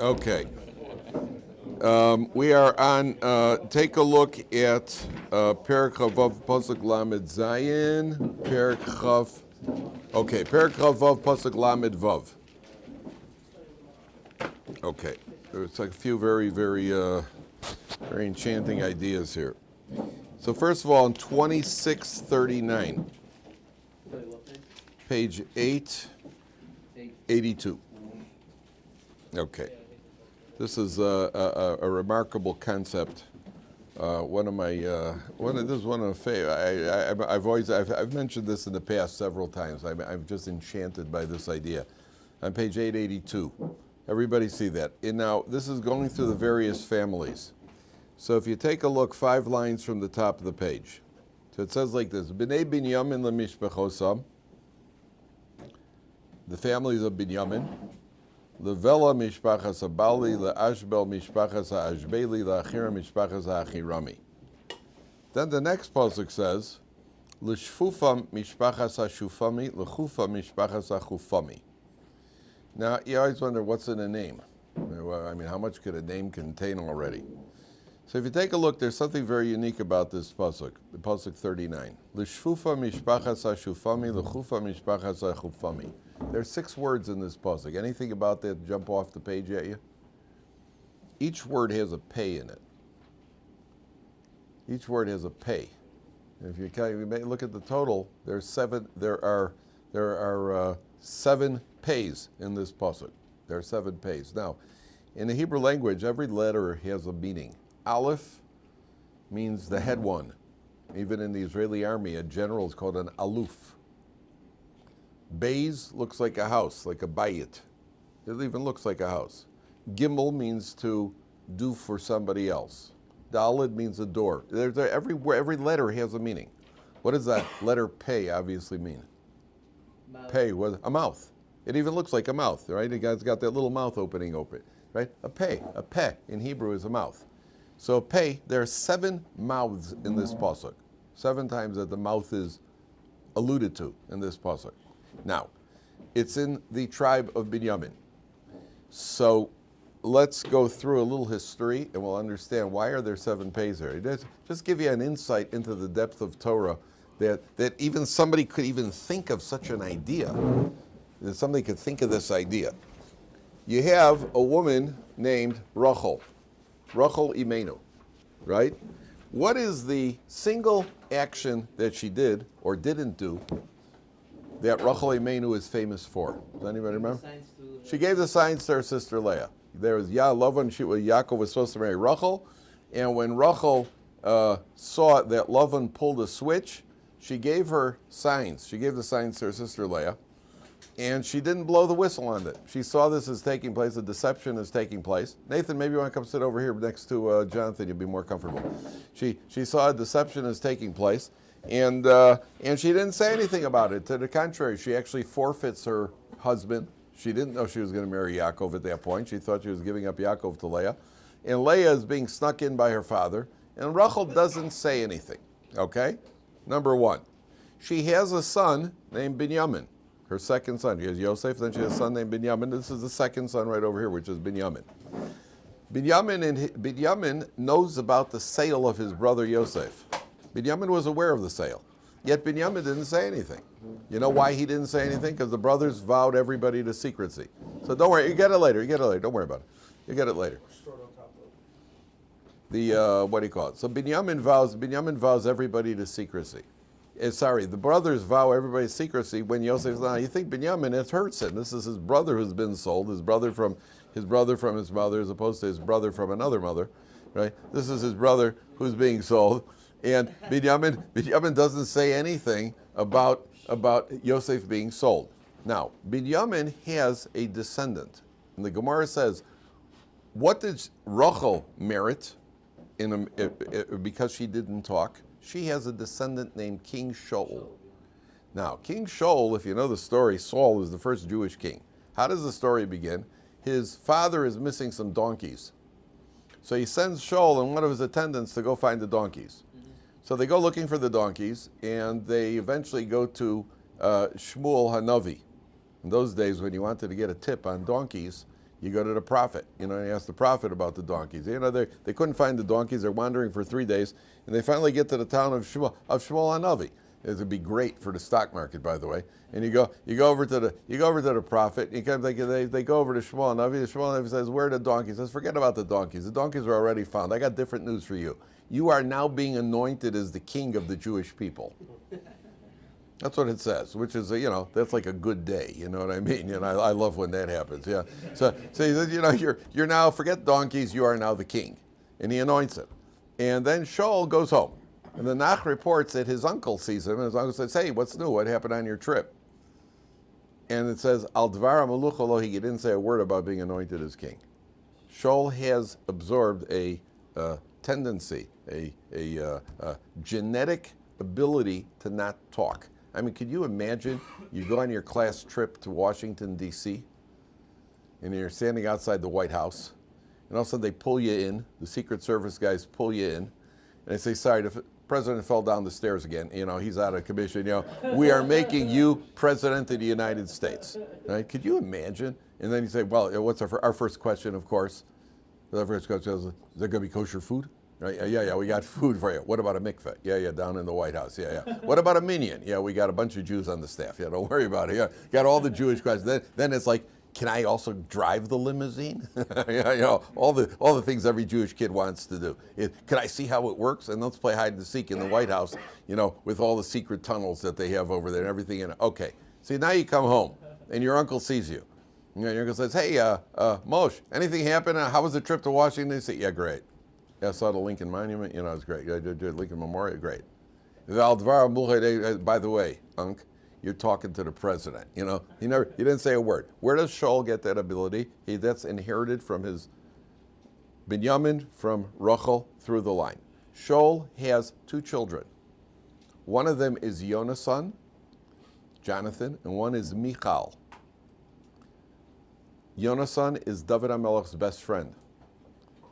Okay. We are on, take a look at Perek Chavav Pasuk Lamed Zayin, Perek Chav, okay, Perek Chavav Pasuk Lamed Vav. Okay, there's like a few very enchanting ideas here. So first of all, in 2639, page 882. Okay. This is a remarkable concept. I've mentioned this in the past several times. I'm just enchanted by this idea. On page 882, everybody see that. And now this is going through the various families. So if you take a look, 5 lines from the top of the page. So it says like this: B'nei Binyamin leMishpachosam, the families of Binyamin. Levela mishpachas abali, leashbel mishpachas haashbeli, leachira mishpachas haachirami. Then the next pasuk says, L'shfufa mishpachas hashufami, lechufa mishpachas hachufami. Now you always wonder what's in a name. Well, I mean, how much could a name contain already? So if you take a look, there's something very unique about this pasuk, the pasuk 39. L'shfufa mishpachas hashufami, lechufa mishpachas hachufami. There's 6 words in this pasuk. Anything about that jump off the page at you? Each word has a pay in it. Each word has a pay. And if you look at the total, there are 7 pays in this pasuk. There are 7 pays. Now, in the Hebrew language, every letter has a meaning. Aleph means the head one. Even in the Israeli army, a general is called an aluf. Beis looks like a house, like a bayit. It even looks like a house. Gimel means to do for somebody else. Daled means a door. Every letter has a meaning. What does that letter pei obviously mean? Mouth. Pei, a mouth. It even looks like a mouth, right? The guy's got that little mouth opening open, right? A peh in Hebrew is a mouth. So pei, there are 7 mouths in this pasuk. 7 times that the mouth is alluded to in this pasuk. Now, it's in the tribe of Binyamin. So let's go through a little history and we'll understand why are there 7 pays there. Just give you an insight into the depth of Torah that even somebody could even think of such an idea. That somebody could think of this idea. You have a woman named Rachel Imenu, right? What is the single action that she did or didn't do that Rachel Imenu is famous for? Does anybody remember? She gave the signs to her sister Leah. There was Yaakov was supposed to marry Rachel, and when Rachel saw that Lavan pulled a switch, she gave her signs. She gave the signs to her sister Leah, and she didn't blow the whistle on it. She saw this is taking place, a deception is taking place. Nathan, maybe you want to come sit over here next to Jonathan, you'll be more comfortable. She saw a deception is taking place, and she didn't say anything about it. To the contrary, she actually forfeits her husband. She didn't know she was going to marry Yaakov at that point. She thought she was giving up Yaakov to Leah. And Leah is being snuck in by her father, and Rachel doesn't say anything, okay? Number 1, she has a son named Binyamin. Her second son. She has Yosef, then she has a son named Binyamin. This is the second son right over here, which is Binyamin. Binyamin knows about the sale of his brother Yosef. Binyamin was aware of the sale, yet Binyamin didn't say anything. You know why he didn't say anything? Because the brothers vowed everybody to secrecy. So don't worry, you get it later. Don't worry about it. You get it later. What do you call it? So Binyamin vows everybody to secrecy. The brothers vow everybody's secrecy when Yosef's not. You think Binyamin, it hurts him. This is his brother who's been sold, his brother from his mother, as opposed to his brother from another mother, right? This is his brother who's being sold, and Binyamin doesn't say anything about Yosef being sold. Now, Binyamin has a descendant, and the Gemara says, what did Rachel merit because she didn't talk? She has a descendant named King Shaul. Now, King Shaul, if you know the story, Saul is the first Jewish king. How does the story begin? His father is missing some donkeys. So he sends Shaul and one of his attendants to go find the donkeys. So they go looking for the donkeys, and they eventually go to Shmuel Hanavi. In those days, when you wanted to get a tip on donkeys, You go to the prophet, and you ask the prophet about the donkeys. They couldn't find the donkeys. They're wandering for 3 days, and they finally get to the town of Shmuel HaNavi. It would be great for the stock market, by the way. And you go over to the prophet. They go over to Shmuel HaNavi. The Shmuel HaNavi says, "Where are the donkeys?" He says, "Forget about the donkeys. The donkeys are already found. I got different news for you. You are now being anointed as the king of the Jewish people." That's what it says, which is, that's like a good day. You know what I mean? I love when that happens. Yeah. So he says, you're now, forget donkeys. You are now the king, and he anoints him. And then Shaul goes home. And the Nach reports that his uncle sees him, and his uncle says, "Hey, what's new? What happened on your trip?" And it says, "Al dvar maluch lo," he didn't say a word about being anointed as king. Shaul has absorbed a tendency, a genetic ability to not talk. I mean, could you imagine you go on your class trip to Washington, D.C., and you're standing outside the White House, and all of a sudden they pull you in, the Secret Service guys pull you in, and they say, "Sorry, the president fell down the stairs again. He's out of commission. We are making you president of the United States." Right? Could you imagine? And then you say, "Well, what's our first question, of course?" The first question is there going to be kosher food? Right? Yeah, we got food for you. What about a mikveh? Yeah, down in the White House. Yeah. What about a minyan? Yeah, we got a bunch of Jews on the staff. Yeah, don't worry about it. Yeah, got all the Jewish questions. Then it's like, can I also drive the limousine? All the things every Jewish kid wants to do. Can I see how it works? And let's play hide and seek in the White House, with all the secret tunnels that they have over there and everything in it. Okay, see, now you come home and your uncle sees you. Your uncle says, "Hey, Moshe, anything happen? How was the trip to Washington D.C.? Yeah, great. Yeah, I saw the Lincoln Monument. It was great. I did Lincoln Memorial. Great. By the way, Unc, you're talking to the president. He didn't say a word. Where does Shaul get that ability? That's inherited from his Binyamin, from Rachel, through the line. Shaul has 2 children. One of them is Yonasan, Jonathan, and one is Michal. Yonasan is Dovid HaMelech's best friend.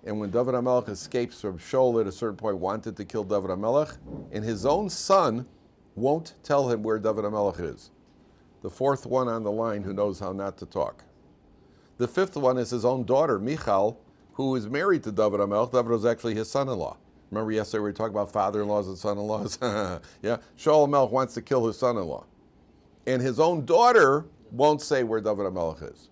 And when Dovid HaMelech escapes from Shaul at a certain point, wanted to kill Dovid HaMelech, and his own son won't tell him where Dovid HaMelech is. The 4th one on the line who knows how not to talk. The 5th one is his own daughter, Michal, who is married to Dovid HaMelech. Dovid was actually his son-in-law. Remember yesterday we were talking about father-in-laws and son-in-laws? Yeah, Shaul HaMelech wants to kill his son-in-law. And his own daughter won't say where Dovid HaMelech is.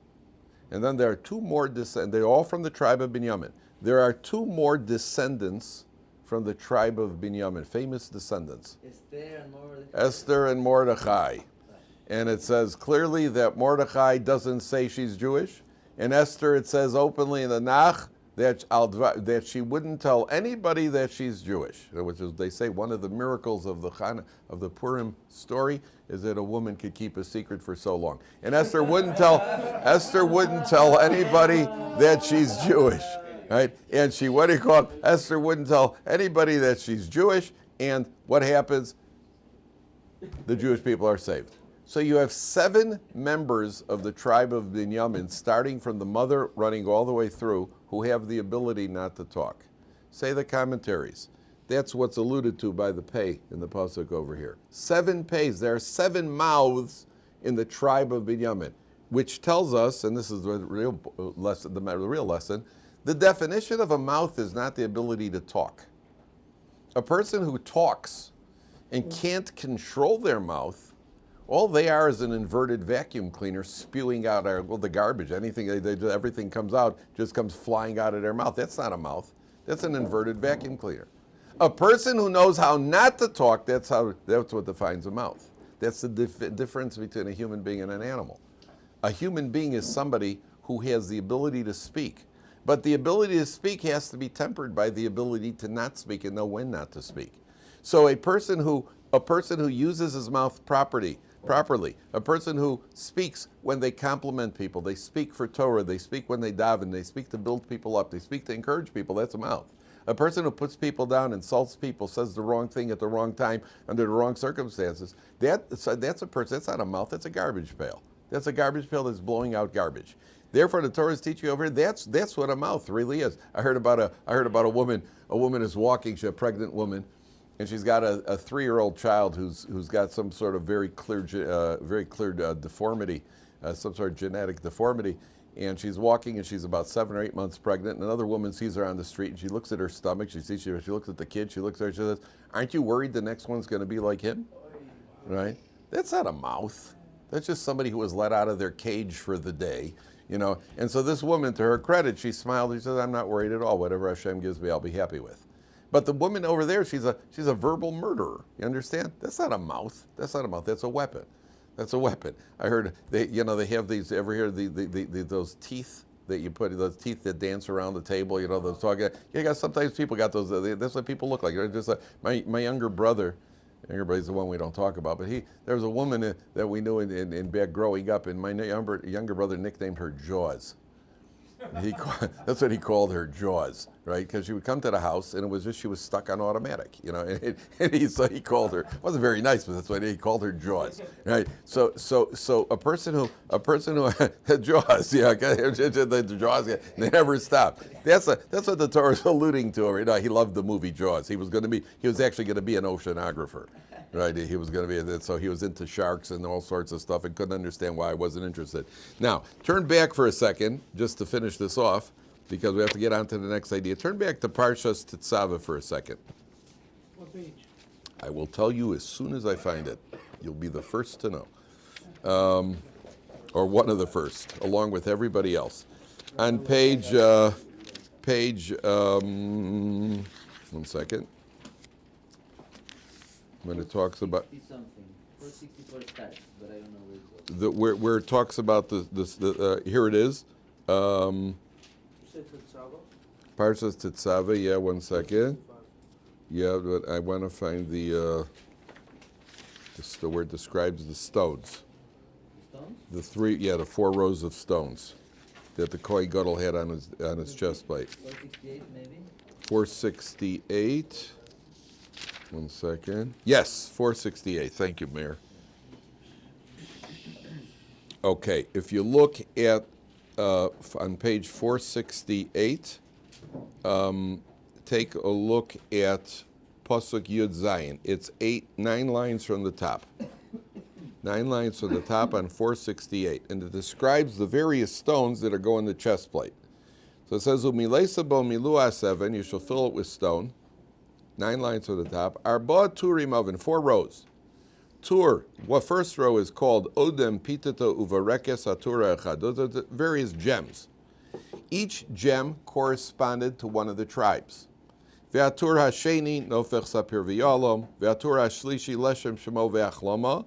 And then there are 2 more descendants. They're all from the tribe of Binyamin. There are 2 more descendants from the tribe of Binyamin, famous descendants. Esther and Mordechai. And it says clearly that Mordechai doesn't say she's Jewish. And Esther, it says openly in the Nach that she wouldn't tell anybody that she's Jewish, which is, they say, one of the miracles of the Purim story is that a woman could keep a secret for so long. And Esther wouldn't tell anybody that she's Jewish. Right? And Esther wouldn't tell anybody that she's Jewish, and what happens? The Jewish people are saved. So you have 7 members of the tribe of Binyamin, starting from the mother, running all the way through, who have the ability not to talk. Say the commentaries. That's what's alluded to by the pei in the pasuk over here. 7 peis. There are 7 mouths in the tribe of Binyamin, which tells us, and this is the real lesson, the definition of a mouth is not the ability to talk. A person who talks and can't control their mouth, all they are is an inverted vacuum cleaner spewing out the garbage. Everything comes out, just comes flying out of their mouth. That's not a mouth. That's an inverted vacuum cleaner. A person who knows how not to talk, that's what defines a mouth. That's the difference between a human being and an animal. A human being is somebody who has the ability to speak. But the ability to speak has to be tempered by the ability to not speak and know when not to speak. So a person who uses his mouth properly, a person who speaks when they compliment people, they speak for Torah, they speak when they daven, they speak to build people up, they speak to encourage people, that's a mouth. A person who puts people down, insults people, says the wrong thing at the wrong time, under the wrong circumstances, that's a person, that's not a mouth, that's a garbage pail. That's a garbage pail that's blowing out garbage. Therefore, the Torah is teaching over here, that's what a mouth really is. I heard about a woman is walking, she's a pregnant woman, and she's got a 3-year-old child who's got some sort of very clear deformity, some sort of genetic deformity. and she's walking, and she's about 7 or 8 months pregnant, and another woman sees her on the street, and she looks at her stomach, she looks at the kid, she looks at her, she says, aren't you worried the next one's going to be like him? Right? That's not a mouth. That's just somebody who was let out of their cage for the day, And so this woman, to her credit, she smiled, she says, I'm not worried at all. Whatever Hashem gives me, I'll be happy with. But the woman over there, she's a verbal murderer. You understand? That's not a mouth. That's not a mouth. That's a weapon. That's a weapon. I heard they have these. Ever hear those teeth that you put, those teeth that dance around the table? Those talking. Sometimes people got those. That's what people look like. They're just like my younger brother. Younger brother's the one we don't talk about. But there was a woman that we knew in back growing up, and my younger brother nicknamed her Jaws. That's what he called her, Jaws, right? Because she would come to the house, and it was just she was stuck on automatic, And so he called her. It wasn't very nice, but that's why he called her Jaws, right? So a person who Jaws, the Jaws, they never stop. That's what the Torah is alluding to. He loved the movie Jaws. He was actually going to be an oceanographer. Right, he was going to be, so he was into sharks and all sorts of stuff and couldn't understand why I wasn't interested. Now, turn back for a second, just to finish this off, because we have to get on to the next idea. Turn back to Parshas Tetzaveh for a second. What page? I will tell you as soon as I find it. You'll be the first to know. Or one of the first, along with everybody else. On page, one second. When it talks about 464 starts, but I don't know where it talks about the here it is. You said Tetzaveh? Parshas Tetzaveh. Yeah, one second. Yeah, but I want to find the where it describes the stones. Stones? The 4 rows of stones that the Kohen Gadol had on his chest plate. 468 maybe. 468. One second. Yes, 468. Thank you, Mayor. Okay, if you look at on page 468, take a look at Pasuk Yud Zayin. It's 9 lines from the top. 9 lines from the top on 468, and it describes the various stones that are going to the chest plate. So it says, "Umilesa bo miluah 7, you shall fill it with stone." 9 lines to the top. Arba turim oven, 4 rows. Tur, first row is called Odem Pitata Uvarekes Atura Echad. Those are the various gems. Each gem corresponded to one of the tribes. Ve'atur hasheni nofech sapir v'yalom. Ve'atur hashlishi leshem shemo ve'achlama.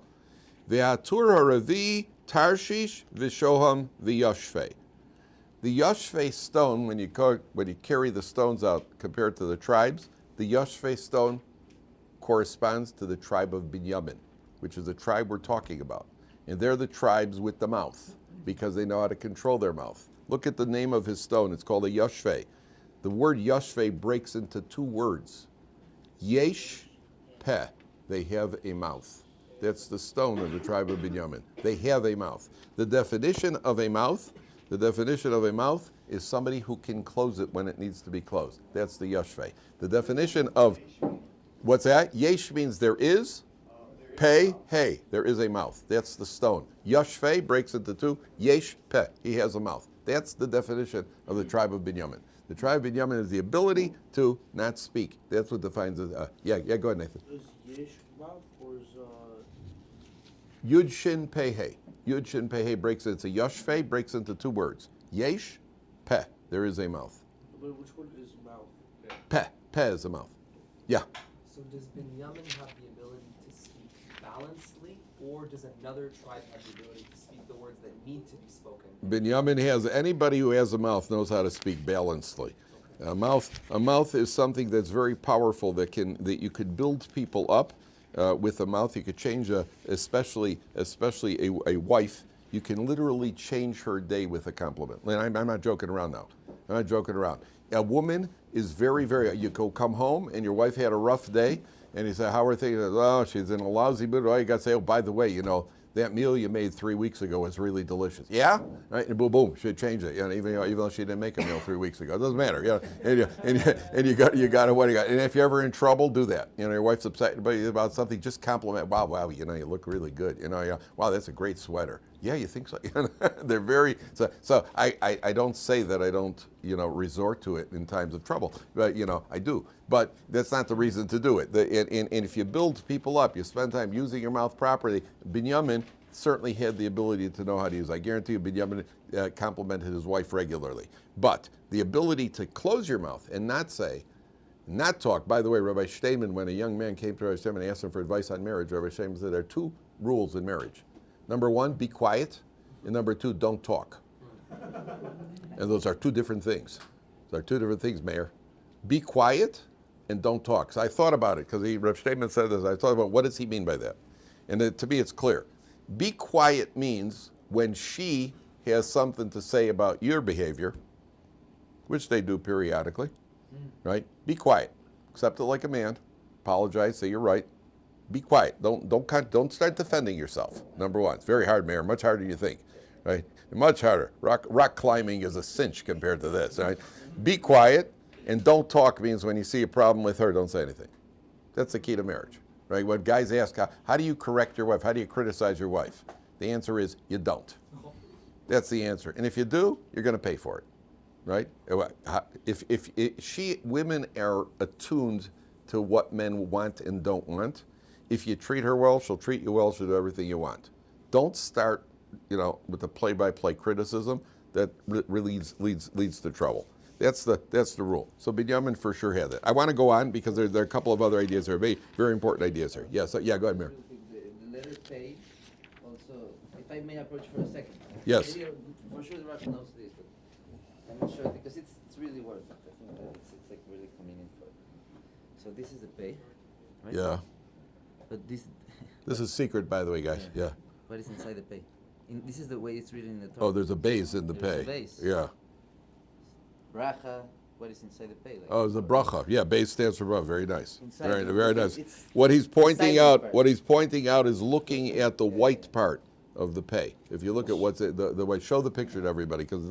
Ve'atur haravi tarshish v'shoham v'yoshvei. The Yoshvei stone, when you carry the stones out compared to the tribes, the Yoshvei stone corresponds to the tribe of Binyamin, which is the tribe we're talking about. And they're the tribes with the mouth, because they know how to control their mouth. Look at the name of his stone. It's called a Yoshvei. The word Yoshvei breaks into 2 words. Yesh, peh. They have a mouth. That's the stone of the tribe of Binyamin. They have a mouth. The definition of a mouth is somebody who can close it when it needs to be closed. That's the Yoshvei. The definition of, what's that? Yesh means there is. Peh, hey, there is a mouth. That's the stone. Yoshvei breaks into 2. Yesh, peh, he has a mouth. That's the definition of the tribe of Binyamin. The tribe of Binyamin is the ability to not speak. That's what defines it. Go ahead, Nathan. Is Yesh mouth or is Yud Shin Peh Hey. Yud Shin Peh Hey breaks into Yoshvei, breaks into 2 words. Yesh, peh, there is a mouth. But which one is mouth? Peh is a mouth. Yeah. So does Binyamin have the ability to speak balancedly, or does another tribe have the ability to speak the words that need to be spoken? Binyamin anybody who has a mouth knows how to speak balancedly. A mouth is something that's very powerful that you could build people up with a mouth. You could change especially a wife. You can literally change her day with a compliment. And I'm not joking around now. I'm not joking around. A woman is very, very, you come home and your wife had a rough day, and you say, how are things? Oh, she's in a lousy mood. Oh, you got to say, oh, by the way, that meal you made 3 weeks ago was really delicious. Yeah? Right? And boom, she'd change it. Even though she didn't make a meal 3 weeks ago. It doesn't matter. And you got what you got. And if you're ever in trouble, do that. Your wife's upset about something, just compliment. Wow, you look really good. Wow, that's a great sweater. Yeah, you think so? They're very so. I don't say that I don't resort to it in times of trouble, but I do. But that's not the reason to do it. And if you build people up, you spend time using your mouth properly. Binyamin certainly had the ability to know how to use. I guarantee you, Binyamin complimented his wife regularly. But the ability to close your mouth and not say, not talk. By the way, Rabbi Steinman, when a young man came to Rabbi Steinman and asked him for advice on marriage, Rabbi Steinman said there are 2 rules in marriage. Number 1, be quiet, and number 2, don't talk. And those are 2 different things. Those are 2 different things, Mayor. Be quiet and don't talk. So I thought about it, because Rabbi Steinman said this. I thought about what does he mean by that? And to me, it's clear. Be quiet means when she has something to say about your behavior, which they do periodically, right? Be quiet. Accept it like a man. Apologize. Say you're right. Be quiet. Don't start defending yourself. Number 1, it's very hard, Mayor. Much harder than you think, right? Much harder. Rock climbing is a cinch compared to this, right? Be quiet and don't talk means when you see a problem with her, don't say anything. That's the key to marriage, right? When guys ask, how do you correct your wife? How do you criticize your wife? The answer is you don't. That's the answer. And if you do, you're going to pay for it, right? Women are attuned to what men want and don't want. If you treat her well, she'll treat you well. She'll do everything you want. Don't start, with the play-by-play criticism that really leads to trouble. That's the rule. So Binyamin for sure had that. I want to go on because there are a couple of other ideas here, very important ideas here. Yes, yeah, go ahead, Mayor. The letter pay, also, if I may approach for a second. Yes. Maybe, for sure the Rabbi knows this, but I'm not sure because it's really worth it. I think that it's like really convenient for it. So this is the pay, right? Yeah. But This is secret, by the way, guys. Yeah. What is inside the pay? This is the way it's written in the Torah. Oh, there's a base in the There's pay. a base. Yeah. Bracha, what is inside the pay? Like, Oh, it's a bracha. Yeah, base stands for bracha. Very nice. Inside Very, the- very nice. it's What he's pointing inside the out, part. is looking at the white part of the pay. If you look at what's the white, show the picture to everybody because it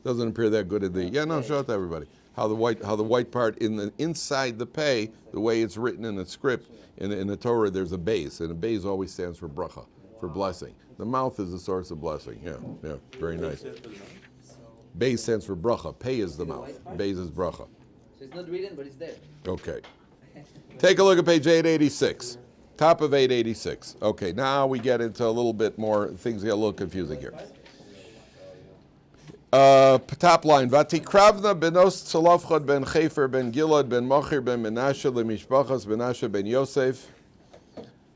doesn't appear that good in the. Yeah, no, show it to everybody. How the white part inside the pay, the way it's written in the script in the Torah, there's a base, and a base always stands for bracha, for blessing. The mouth is the source of blessing. Yeah, very nice. Base stands for bracha. Pay is the mouth. Base is bracha. So it's not written, but it's there. Okay. Take a look at page 886. Top of 886. Okay, now we get into a little bit more, things get a little confusing here. Top line. Vatikravna benos Zelophehad ben Chefer ben Gilad ben Machir ben Menashe lemishpachas Menashe ben Yosef.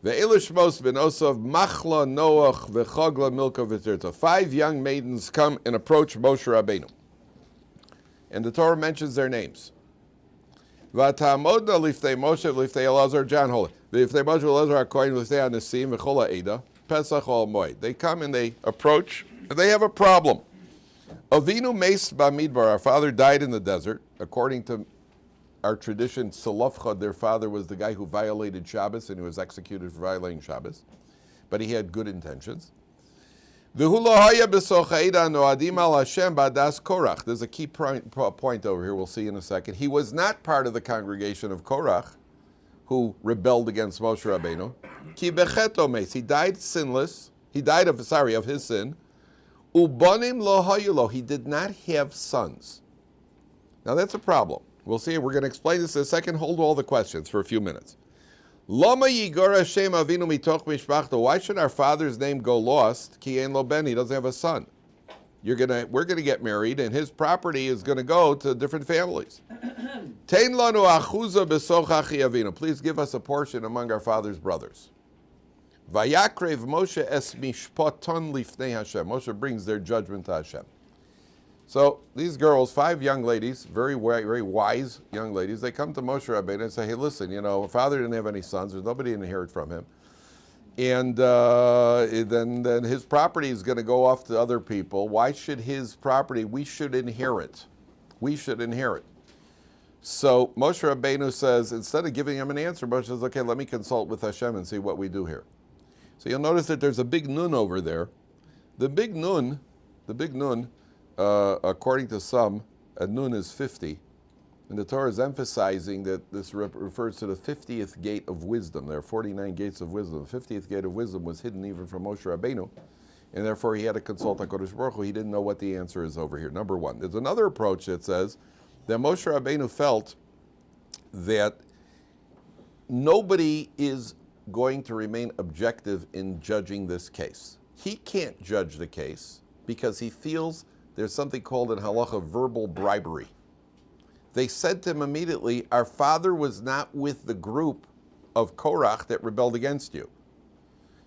Ve'elishmos ben Osov Machla Noach ve'Chagla Milka v'Tirta. 5 young maidens come and approach Moshe Rabbeinu. And the Torah mentions their names. V'tamodna liftei Moshe liftei Elazar John Holy. Liftei Moshe Elazar HaKohen liftei Anasim v'Chol Ha'eda. Pesach Ol Moed. They come and they approach, and they have a problem. Avinu Meis Bamidbar, our father died in the desert. According to our tradition, Zelophehad, their father, was the guy who violated Shabbos and he was executed for violating Shabbos. But he had good intentions. There's a key point over here, we'll see in a second. He was not part of the congregation of Korach, who rebelled against Moshe Rabbeinu. Ki becheto meis, he died sinless. He died of his sin. Ubonim lo hayulo, he did not have sons. Now that's a problem. We'll see. We're going to explain this in a second. Hold all the questions for a few minutes. Lama yigor Hashem avinu mitoch mishpachto. Why should our father's name go lost? Ki ein lo ben, he doesn't have a son. We're gonna get married, and his property is going to go to different families. Tein lanu achuza besochachi avinu. Please give us a portion among our father's brothers. Vayakrev Moshe es mishpaton lifnei Hashem. Moshe brings their judgment to Hashem. So these girls, 5 young ladies, very wise young ladies, they come to Moshe Rabbeinu and say, hey, listen, father didn't have any sons. There's nobody to inherit from him. And then his property is going to go off to other people. Why should his property, we should inherit. So Moshe Rabbeinu says, instead of giving him an answer, Moshe says, okay, let me consult with Hashem and see what we do here. So you'll notice that there's a big nun over there. The big nun, according to some, a nun is 50. And the Torah is emphasizing that this refers to the 50th gate of wisdom. There are 49 gates of wisdom. The 50th gate of wisdom was hidden even from Moshe Rabbeinu. and therefore he had to consult HaKadosh Baruch Hu. He didn't know what the answer is over here, number one. There's another approach that says that Moshe Rabbeinu felt that nobody is going to remain objective in judging this case. He can't judge the case because he feels there's something called in halacha verbal bribery. They said to him immediately, our father was not with the group of Korach that rebelled against you.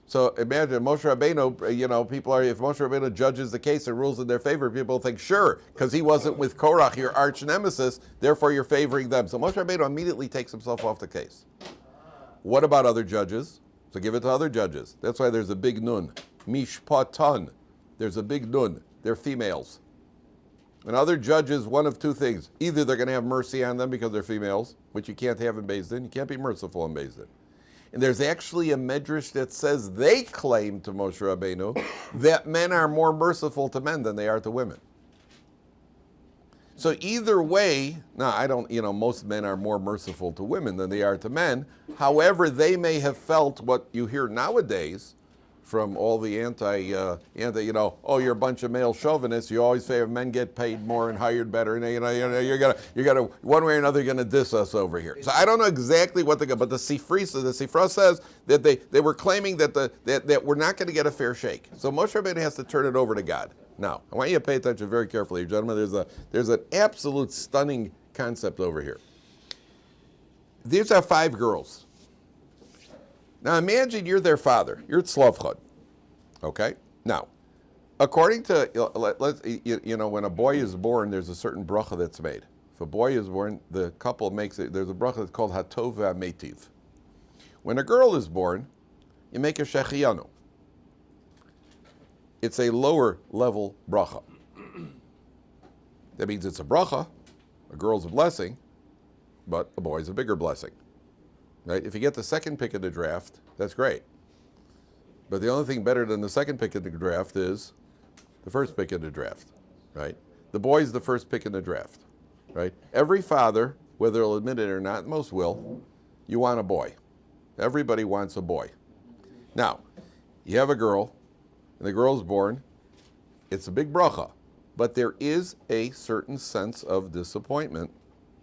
So imagine Moshe Rabbeinu, people are, if Moshe Rabbeinu judges the case and rules in their favor, people think, sure, because he wasn't with Korach, your arch nemesis, therefore you're favoring them. So Moshe Rabbeinu immediately takes himself off the case. What about other judges? So give it to other judges. That's why there's a big nun. Mishpatan. There's a big nun. They're females. And other judges, one of two things. Either they're going to have mercy on them because they're females, which you can't have in Beis Din. You can't be merciful in Beis Din. And there's actually a medrash that says they claim to Moshe Rabbeinu that men are more merciful to men than they are to women. So either way, now I don't, most men are more merciful to women than they are to men. However, they may have felt what you hear nowadays from all the oh, you're a bunch of male chauvinists. You always say men get paid more and hired better, and you're gonna one way or another you're gonna diss us over here. So I don't know exactly what but the Sifra says that they were claiming that we're not going to get a fair shake. So Moshe Rabbeinu has to turn it over to God. Now I want you to pay attention very carefully, gentlemen. There's an absolute stunning concept over here. These are 5 girls. Now imagine you're their father. You're Zelophehad. Okay? Now, according to, when a boy is born, there's a certain bracha that's made. If a boy is born, the couple makes it, there's a bracha that's called Hatov VaMeitiv. When a girl is born, you make a Shechianu. It's a lower level bracha. That means it's a bracha, a girl's a blessing, but a boy's a bigger blessing. Right? If you get the second pick of the draft, that's great. But the only thing better than the second pick of the draft is the first pick of the draft, right? The boy's the first pick in the draft, right? Every father, whether they'll admit it or not, most will, you want a boy. Everybody wants a boy. Now, you have a girl, and the girl's born. It's a big bracha, but there is a certain sense of disappointment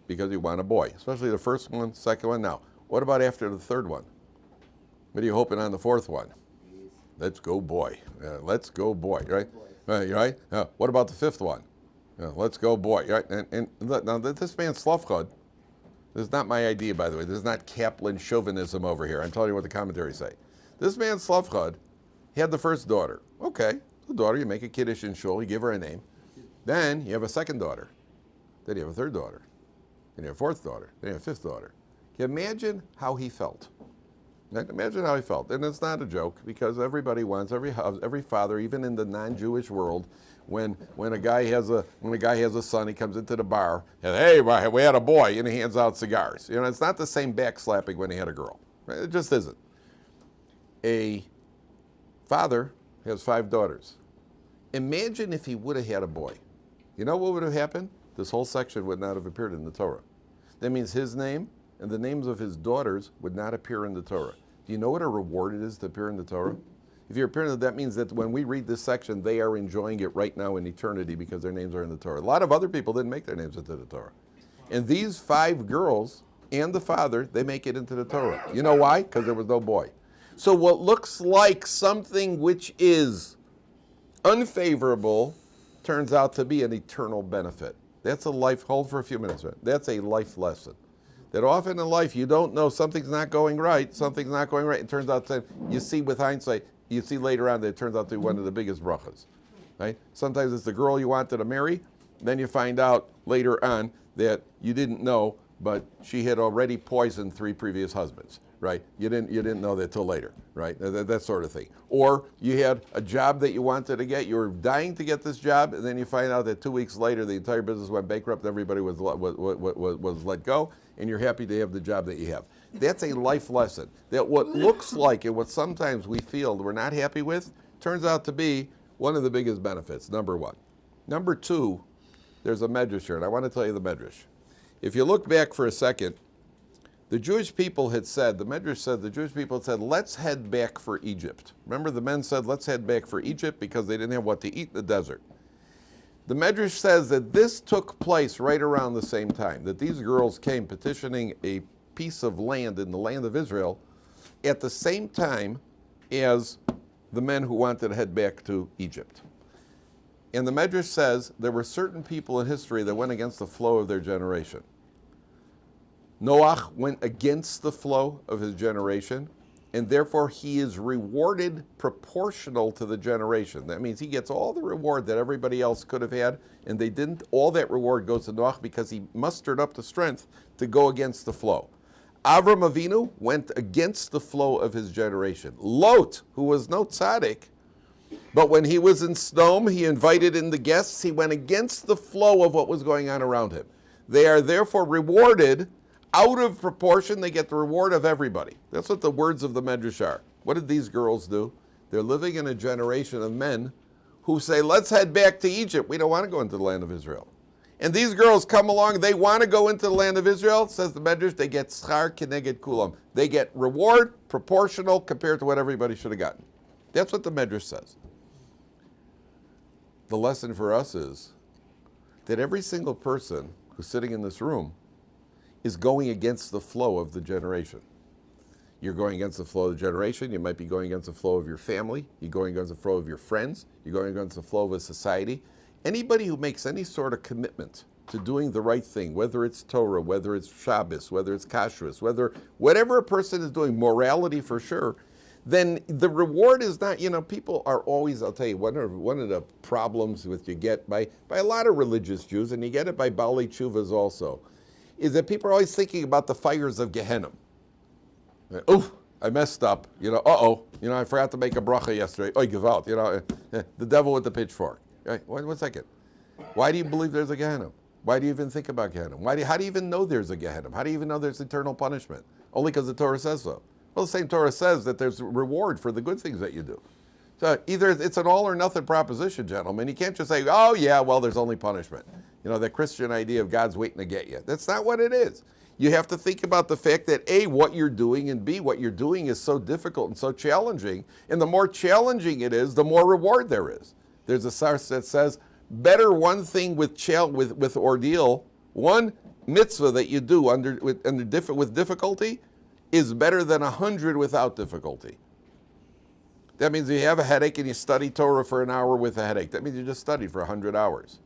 because you want a boy, especially the first one, second one. Now, what about after the third one? What are you hoping on the fourth one? Let's go boy. Let's go boy, right? Right? What about the fifth one? Let's go boy, right? And now this man Zelophehad, this is not my idea, by the way. This is not Kaplan chauvinism over here. I'm telling you what the commentaries say. This man Zelophehad had the first daughter. Okay, the daughter, you make a kiddush in shul, you give her a name. Then you have a second daughter. Then you have a third daughter. Then you have a fourth daughter. Then you have a fifth daughter. Can you imagine how he felt? Imagine how he felt. And it's not a joke, because everybody wants, every father, even in the non-Jewish world, when a guy has a son, he comes into the bar and, hey, we had a boy, and he hands out cigars. It's not the same backslapping when he had a girl. Right? It just isn't. A father has 5 daughters. Imagine if he would have had a boy. You know what would have happened? This whole section would not have appeared in the Torah. That means his name and the names of his daughters would not appear in the Torah. Do you know what a reward it is to appear in the Torah? If you're appearing, that means that when we read this section, they are enjoying it right now in eternity because their names are in the Torah. A lot of other people didn't make their names into the Torah. And these 5 girls and the father, they make it into the Torah. You know why? Because there was no boy. So what looks like something which is unfavorable turns out to be an eternal benefit. That's a life, hold for a few minutes, right? That's a life lesson. That often in life you don't know something's not going right, it turns out that you see with hindsight, you see later on that it turns out to be one of the biggest brachas. Right? Sometimes it's the girl you wanted to marry, then you find out later on that you didn't know, but she had already poisoned 3 previous husbands. Right? You didn't know that till later, right? That sort of thing. Or you had a job that you wanted to get, you were dying to get this job, and then you find out that 2 weeks later the entire business went bankrupt, everybody was let go, and you're happy to have the job that you have. That's a life lesson. That what looks like and what sometimes we feel we're not happy with turns out to be one of the biggest benefits, number 1. Number 2, there's a medrash here, and I want to tell you the medrash. If you look back for a second, The Jewish people had said, the Medrash said, the Jewish people had said, let's head back for Egypt. Remember, the men said, let's head back for Egypt because they didn't have what to eat in the desert. The Medrash says that this took place right around the same time, that these girls came petitioning a piece of land in the land of Israel at the same time as the men who wanted to head back to Egypt. And the Medrash says there were certain people in history that went against the flow of their generation. Noach went against the flow of his generation, and therefore he is rewarded proportional to the generation. That means he gets all the reward that everybody else could have had, and they didn't. All that reward goes to Noach because he mustered up the strength to go against the flow. Avram Avinu went against the flow of his generation. Lot, who was no tzaddik, but when he was in Sodom, he invited in the guests. He went against the flow of what was going on around him. They are therefore rewarded out of proportion. They get the reward of everybody. That's what the words of the Medrash are. What did these girls do? They're living in a generation of men who say, let's head back to Egypt. We don't want to go into the land of Israel. And these girls come along, they want to go into the land of Israel, says the Medrash, they get schar keneged kulam. They get reward proportional compared to what everybody should have gotten. That's what the Medrash says. The lesson for us is that every single person who's sitting in this room is going against the flow of the generation. You're going against the flow of the generation. You might be going against the flow of your family. You're going against the flow of your friends. You're going against the flow of a society. Anybody who makes any sort of commitment to doing the right thing, whether it's Torah, whether it's Shabbos, whether it's Kashrus, whatever a person is doing, morality for sure, then the reward is not, people are always, I'll tell you, one of the problems with you get by a lot of religious Jews, and you get it by Baalei Tshuvas also, is that people are always thinking about the fires of Gehenna. Oh, I messed up. I forgot to make a bracha yesterday. Oy, gewalt. The devil with the pitchfork. Right? One second. Why do you believe there's a Gehenna? Why do you even think about Gehenna? How do you even know there's a Gehenna? How do you even know there's eternal punishment? Only because the Torah says so. Well, the same Torah says that there's reward for the good things that you do. So either it's an all or nothing proposition, gentlemen. You can't just say, oh yeah, well, there's only punishment. The Christian idea of God's waiting to get you. That's not what it is. You have to think about the fact that A, what you're doing, and B, what you're doing is so difficult and so challenging. And the more challenging it is, the more reward there is. There's a source that says, better one thing with ordeal, one mitzvah that you do with difficulty is better than 100 without difficulty. That means you have a headache and you study Torah for an hour with a headache. That means you just studied for 100 hours.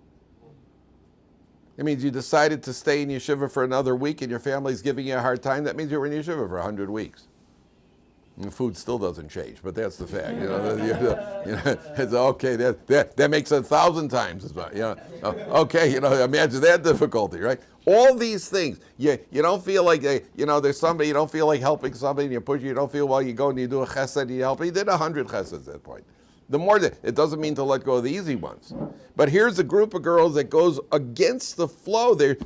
It means you decided to stay in yeshiva for another week and your family's giving you a hard time. That means you were in yeshiva for 100 weeks. And the food still doesn't change, but that's the fact. It's okay. That makes 1,000 times as much. Okay. Imagine that difficulty, right? All these things. You don't feel like there's somebody. You don't feel like helping somebody, and you push. You don't feel well. You go and you do a chesed. You help. You did 100 cheseds at that point. The more that it doesn't mean to let go of the easy ones, but here's a group of girls that goes against the flow. The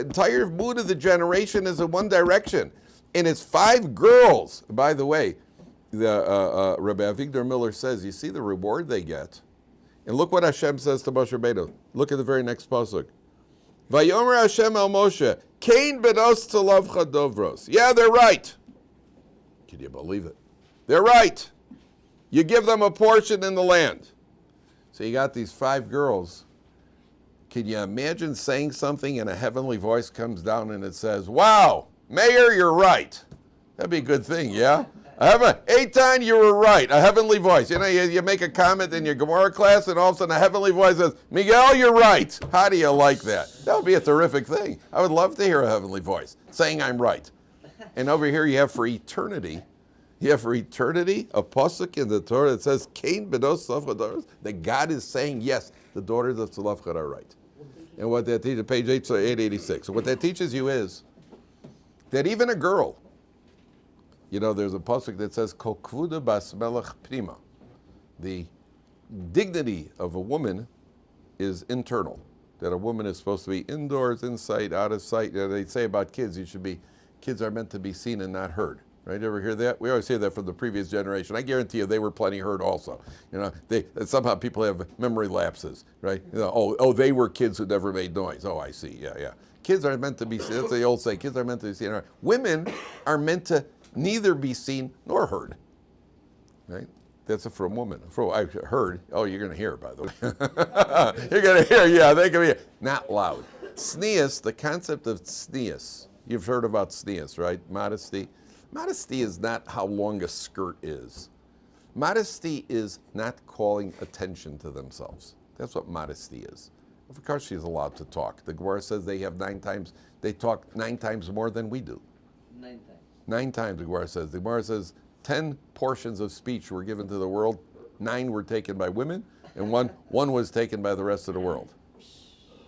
entire mood of the generation is in one direction. And it's 5 girls. By the way, Rabbi Avigdor Miller says, you see the reward they get. And look what Hashem says to Moshe Rabbeinu. Look at the very next pasuk. Vayomer Hashem el Moshe, Kain benos Zelophehad dovros. Yeah, they're right. Can you believe it? They're right. You give them a portion in the land. So you got these 5 girls. Can you imagine saying something and a heavenly voice comes down and it says, wow, Mayor, you're right. That'd be a good thing, yeah? Eitan, you were right. A heavenly voice. You make a comment in your Gemara class, and all of a sudden a heavenly voice says, Miguel, you're right. How do you like that? That would be a terrific thing. I would love to hear a heavenly voice saying I'm right. And over here you have for eternity a pasuk in the Torah that says, Kain benos Zelophehad, that God is saying, yes, the daughters of Zelophehad are right. And what that teaches, page 886. What that teaches you is that even a girl, there's a pasuk that says, Kol kvuda bas melech prima. The dignity of a woman is internal. That a woman is supposed to be indoors, in sight, out of sight. They say about kids, kids are meant to be seen and not heard. Right? You ever hear that? We always hear that from the previous generation. I guarantee you they were plenty heard also. You know, somehow people have memory lapses, right? You know, oh, they were kids who never made noise. Oh, I see. Yeah. Kids are meant to be seen. That's the old saying. Kids are meant to be seen. Women are meant to neither be seen nor heard. Right? That's a from woman. I heard. Oh, you're going to hear, by the way. You're going to hear. Yeah, they can be not loud. Tznius, the concept of tznius. You've heard about tznius, right? Modesty. Modesty is not how long a skirt is. Modesty is not calling attention to themselves. That's what modesty is. Of course she's allowed to talk. The Gemara says they talk 9 times more than we do. 9 times. 9 times the Gemara says. The Gemara says 10 portions of speech were given to the world, 9 were taken by women, and one was taken by the rest of the world.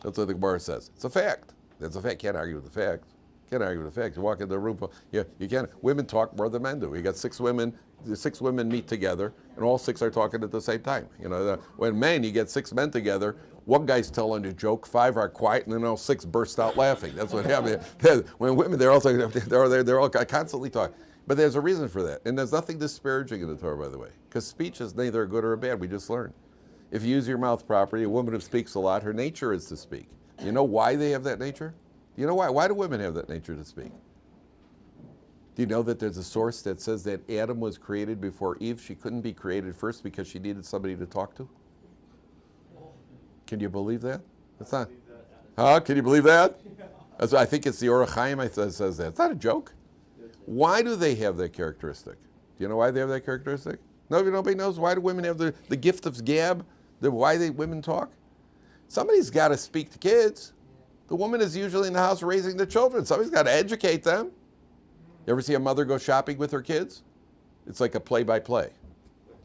That's what the Gemara says. It's a fact. That's a fact. Can't argue with the fact. Can't argue with the fact. You walk into a room, you can't. Women talk more than men do. You got 6 women. The 6 women meet together, and all 6 are talking at the same time. You know, when men, you get 6 men together. One guy's telling a joke, 5 are quiet, and then all 6 burst out laughing. That's what happens. When women, they're all constantly talking. But there's a reason for that, and there's nothing disparaging in the Torah, by the way, because speech is neither good or bad. We just learned. If you use your mouth properly, a woman who speaks a lot, her nature is to speak. You know why they have that nature? You know why? Why do women have that nature to speak? Do you know that there's a source that says that Adam was created before Eve? She couldn't be created first because she needed somebody to talk to? Can you believe that? That's not. Huh? Can you believe that? That's, I think it's the Orach Chaim that says that. It's not a joke. Why do they have that characteristic? Do you know why they have that characteristic? Nobody knows. Why do women have the gift of gab? Why women talk? Somebody's got to speak to kids. The woman is usually in the house raising the children. Somebody's got to educate them. You ever see a mother go shopping with her kids? It's like a play-by-play.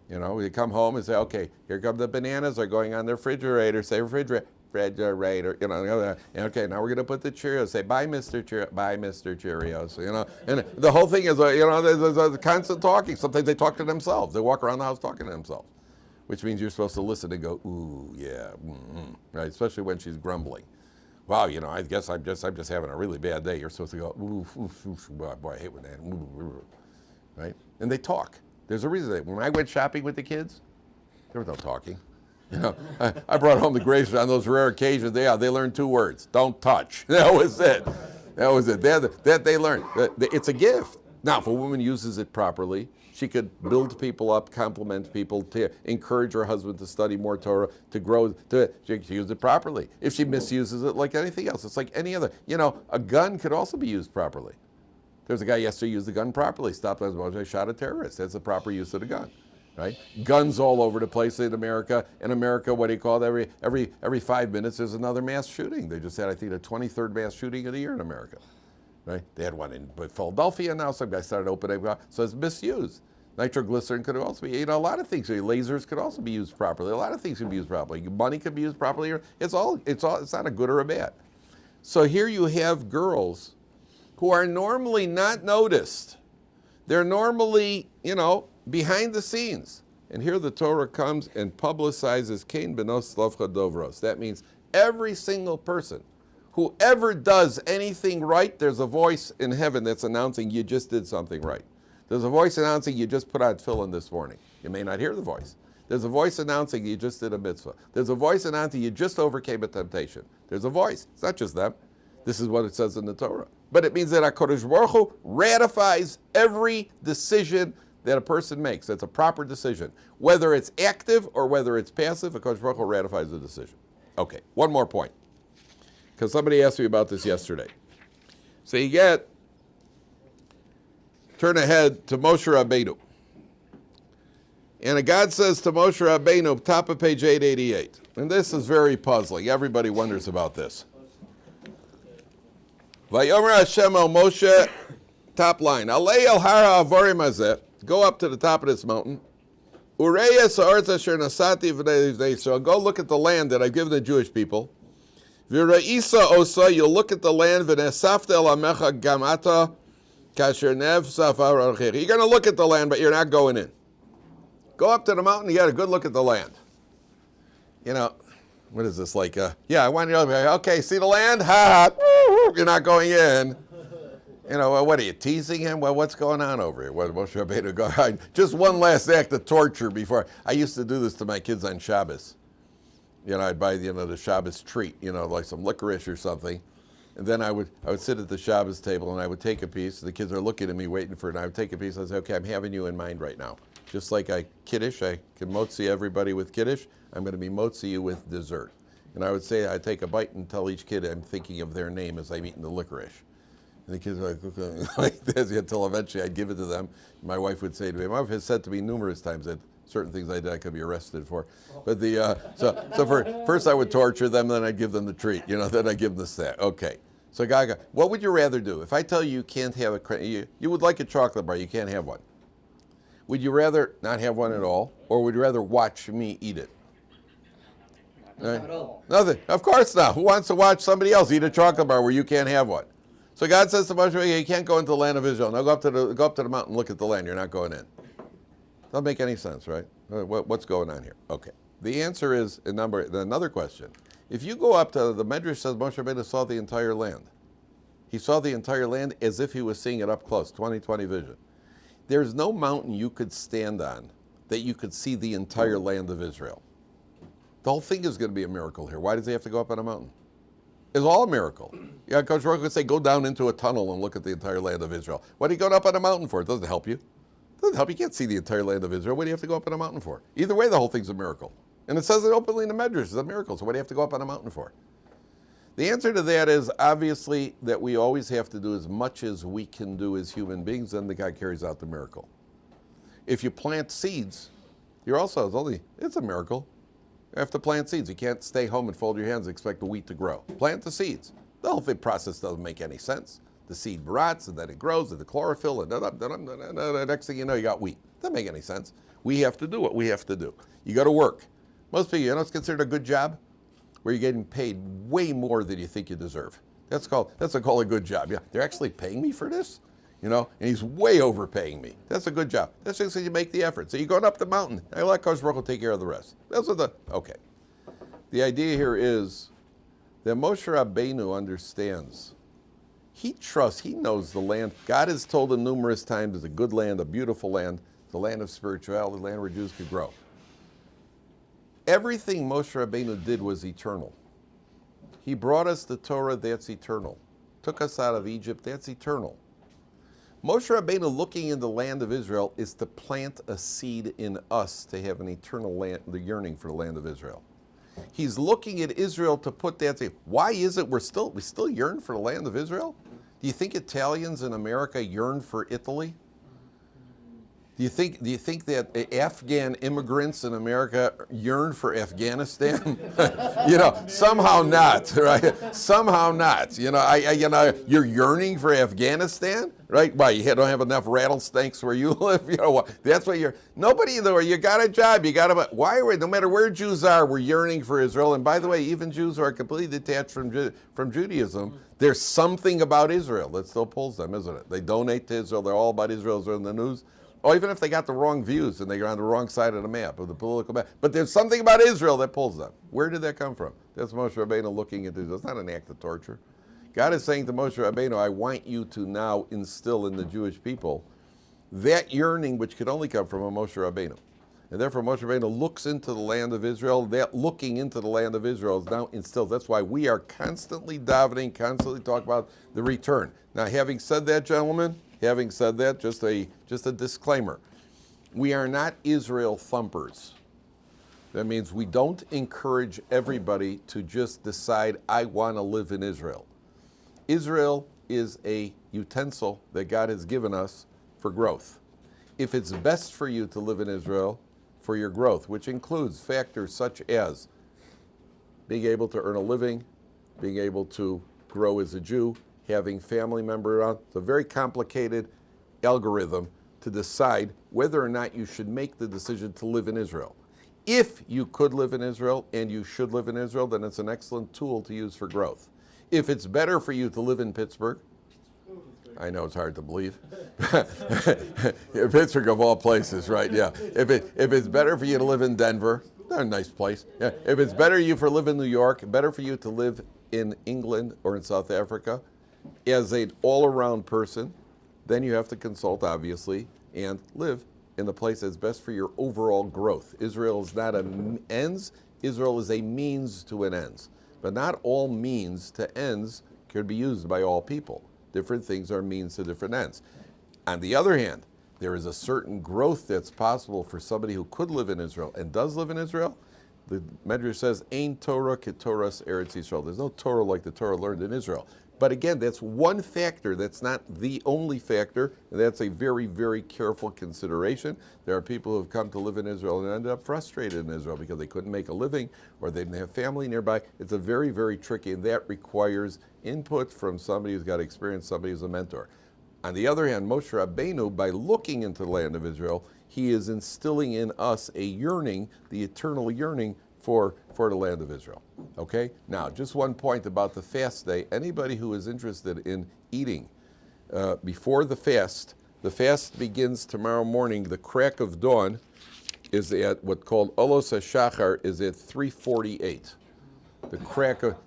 You know, you come home and say, okay, here come the bananas. They're going on the refrigerator. Say refrigerator. You know, okay, now we're going to put the Cheerios. Say, bye, Mr. Cheerios. Bye, Mr. Cheerios. You know, and the whole thing is, you know, there's constant talking. Sometimes they talk to themselves. They walk around the house talking to themselves, which means you're supposed to listen and go, ooh, yeah, right? Especially when she's grumbling. Wow, you know, I guess I'm just having a really bad day. You're supposed to go, boy, I hate when that, right? And they talk. There's a reason. When I went shopping with the kids, there was no talking. You know, I brought home the grapes on those rare occasions. They learned 2 words: don't touch. That was it. That was it. That they learned. It's a gift. Now, if a woman uses it properly, she could build people up, compliment people, to encourage her husband to study more Torah, to grow. She can use it properly. If she misuses it, like anything else, it's like any other. You know, a gun could also be used properly. There's a guy yesterday who used the gun properly. Stopped as Moshe shot a terrorist. That's the proper use of the gun, right? Guns all over the place in America. In America, what do you call it? Every 5 minutes, there's another mass shooting. They just had, I think, the 23rd mass shooting of the year in America. Right? They had one in Philadelphia now. Some guy started opening up. So it's misused. Nitroglycerin could also be, you know, a lot of things. Lasers could also be used properly. A lot of things could be used properly. Money could be used properly. It's not a good or a bad. So here you have girls who are normally not noticed. They're normally, you know, behind the scenes. And here the Torah comes and publicizes Kain benos Zelophehad dovros. That means every single person whoever does anything right, there's a voice in heaven that's announcing you just did something right. There's a voice announcing you just put on tefillin this morning. You may not hear the voice. There's a voice announcing you just did a mitzvah. There's a voice announcing you just overcame a temptation. There's a voice. It's not just them. This is what it says in the Torah. But it means that HaKadosh Baruch Hu ratifies every decision that a person makes. That's a proper decision. Whether it's active or whether it's passive, HaKadosh Baruch Hu ratifies the decision. Okay, one more point. Because somebody asked me about this yesterday. So you turn ahead to Moshe Rabbeinu. And God says to Moshe Rabbeinu, top of page 888. And this is very puzzling. Everybody wonders about this. Vayomer Hashem el Moshe, top line. Alei el hara avorim hazeh. Go up to the top of this mountain. Ureyes ha'aretz asher nasati v'nei Yisrael. Go look at the land that I've given the Jewish people. V'reisa osa, you'll look at the land, v'nesafta el amecha gamata kasher nev safar archir. You're going to look at the land, but you're not going in. Go up to the mountain, you got a good look at the land. You know, what is this like? I want you to, okay, see the land? Ha ha, you're not going in. You know, what are you teasing him? Well, what's going on over here? What Moshe Rabbeinu go? Just one last act of torture before. I used to do this to my kids on Shabbos. You know, I'd buy the Shabbos treat, like some licorice or something, and then I would sit at the Shabbos table and I would take a piece. The kids are looking at me waiting for it, and I would take a piece. I'd say, okay, I'm having you in mind right now. Just like I Kiddush, I can motzi everybody with Kiddush. I'm going to be motzi you with dessert. And I would say, I'd take a bite and tell each kid I'm thinking of their name as I'm eating the licorice. And the kids were like, okay, like this, until eventually I'd give it to them. My wife would say to me, my wife has said to me numerous times that certain things I did I could be arrested for. But first I would torture them, then I'd give them the treat, then I'd give them the snack. Okay. So Gaga, what would you rather do? If I tell you you can't have you would like a chocolate bar, you can't have one. Would you rather not have one at all, or would you rather watch me eat it? Right? Not at all. Nothing. Of course not. Who wants to watch somebody else eat a chocolate bar where you can't have one? So God says to Moshe, you can't go into the land of Israel. Now go up to the mountain and look at the land. You're not going in. Doesn't make any sense, right? What's going on here? Okay. The answer is another question. If you go up to the Medrash says Moshe Rabbeinu saw the entire land. He saw the entire land as if he was seeing it up close, 20/20 vision. There's no mountain you could stand on that you could see the entire land of Israel. The whole thing is going to be a miracle here. Why does he have to go up on a mountain? It's all a miracle. Yeah, Coach Rourke would say, go down into a tunnel and look at the entire land of Israel. What are you going up on a mountain for? It doesn't help you. It doesn't help you. You can't see the entire land of Israel. What do you have to go up on a mountain for? Either way, the whole thing's a miracle. And it says it openly in the Medrash. It's a miracle. So what do you have to go up on a mountain for? The answer to that is obviously that we always have to do as much as we can do as human beings, then the God carries out the miracle. If you plant seeds, it's a miracle. You have to plant seeds. You can't stay home and fold your hands and expect the wheat to grow. Plant the seeds. The whole process doesn't make any sense. The seed rots, and then it grows, and the chlorophyll, and the next thing you know, you got wheat. Doesn't make any sense. We have to do what we have to do. You got to work. Most people, it's considered a good job where you're getting paid way more than you think you deserve. That's called a good job. Yeah, they're actually paying me for this, and he's way overpaying me. That's a good job. That's just because you make the effort. So you're going up the mountain. I let Coach Baruch will take care of the rest. Okay. The idea here is that Moshe Rabbeinu understands. He trusts, he knows the land. God has told him numerous times it's a good land, a beautiful land, the land of spirituality, the land where Jews could grow. Everything Moshe Rabbeinu did was eternal. He brought us the Torah, that's eternal. Took us out of Egypt, that's eternal. Moshe Rabbeinu looking in the land of Israel is to plant a seed in us to have an eternal land, the yearning for the land of Israel. He's looking at Israel to put that seed. Why is it we still yearn for the land of Israel? Do you think Italians in America yearn for Italy? Do you think that Afghan immigrants in America yearn for Afghanistan? Somehow not, right? Somehow not. You're yearning for Afghanistan, right? Why, you don't have enough rattlesnakes where you live? That's what nobody though. You got a job. No matter where Jews are, we're yearning for Israel. And by the way, even Jews who are completely detached from Judaism, there's something about Israel that still pulls them, isn't it? They donate to Israel. They're all about Israel. They're in the news. Or even if they got the wrong views and they're on the wrong side of the map, of the political map. But there's something about Israel that pulls them. Where did that come from? That's Moshe Rabbeinu looking at this. It's not an act of torture. God is saying to Moshe Rabbeinu, I want you to now instill in the Jewish people that yearning which could only come from a Moshe Rabbeinu. And therefore Moshe Rabbeinu looks into the land of Israel. That looking into the land of Israel is now instilled. That's why we are constantly davening, constantly talking about the return. Now, having said that, gentlemen, just a disclaimer. We are not Israel thumpers. That means we don't encourage everybody to just decide, I want to live in Israel. Israel is a utensil that God has given us for growth. If it's best for you to live in Israel for your growth, which includes factors such as being able to earn a living, being able to grow as a Jew, having family member around. It's a very complicated algorithm to decide whether or not you should make the decision to live in Israel. If you could live in Israel and you should live in Israel, then it's an excellent tool to use for growth. If it's better for you to live in Pittsburgh, I know it's hard to believe. Pittsburgh of all places, right? Yeah. If it's better for you to live in Denver, they're a nice place. Yeah. If it's better for you to live in New York, better for you to live in England or in South Africa, as an all-around person, then you have to consult, obviously, and live in the place that's best for your overall growth. Israel is not an ends, Israel is a means to an ends. But not all means to ends could be used by all people. Different things are means to different ends. On the other hand, there is a certain growth that's possible for somebody who could live in Israel and does live in Israel. The Medrash says, Ein Torah ketoras Eretz Yisrael. There's no Torah like the Torah learned in Israel. But again, that's one factor. That's not the only factor. And that's a very, very careful consideration. There are people who have come to live in Israel and ended up frustrated in Israel because they couldn't make a living or they didn't have family nearby. It's a very, very tricky, and that requires input from somebody who's got experience, somebody who's a mentor. On the other hand, Moshe Rabbeinu, by looking into the land of Israel, he is instilling in us a yearning, the eternal yearning for the land of Israel. Okay? Now, just one point about the fast day. Anybody who is interested in eating before the fast begins tomorrow morning. The crack of dawn is at what's called Olos HaShachar is at 3:48.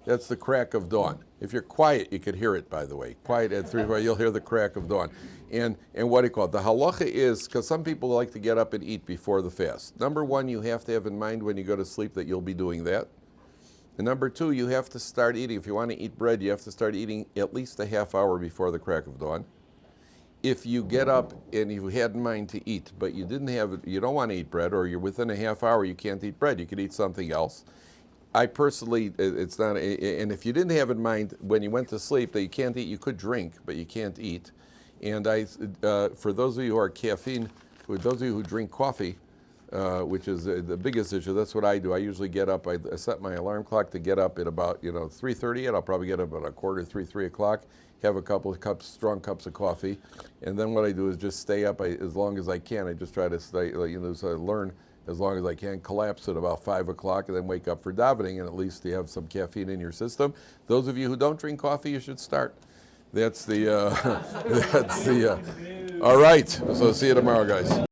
That's the crack of dawn. If you're quiet, you could hear it, by the way. Quiet at 3:48, you'll hear the crack of dawn. And what do you call it? The halacha is, because some people like to get up and eat before the fast. Number one, you have to have in mind when you go to sleep that you'll be doing that. And number two, you have to start eating. If you want to eat bread, you have to start eating at least a half hour before the crack of dawn. If you get up and you had in mind to eat, but you don't want to eat bread, or you're within a half hour, you can't eat bread, you could eat something else. I personally, it's not, and if you didn't have in mind when you went to sleep that you can't eat, you could drink, but you can't eat. And for those of you who are caffeine, those of you who drink coffee, which is the biggest issue, that's what I do. I usually get up, I set my alarm clock to get up at about 3:30, and I'll probably get up at 3 o'clock, have a couple of strong cups of coffee, and then what I do is just stay up as long as I can. I just try to stay, so I learn as long as I can, collapse at about 5 o'clock, and then wake up for davening, and at least you have some caffeine in your system. Those of you who don't drink coffee, you should start. That's the, all right, so see you tomorrow, guys.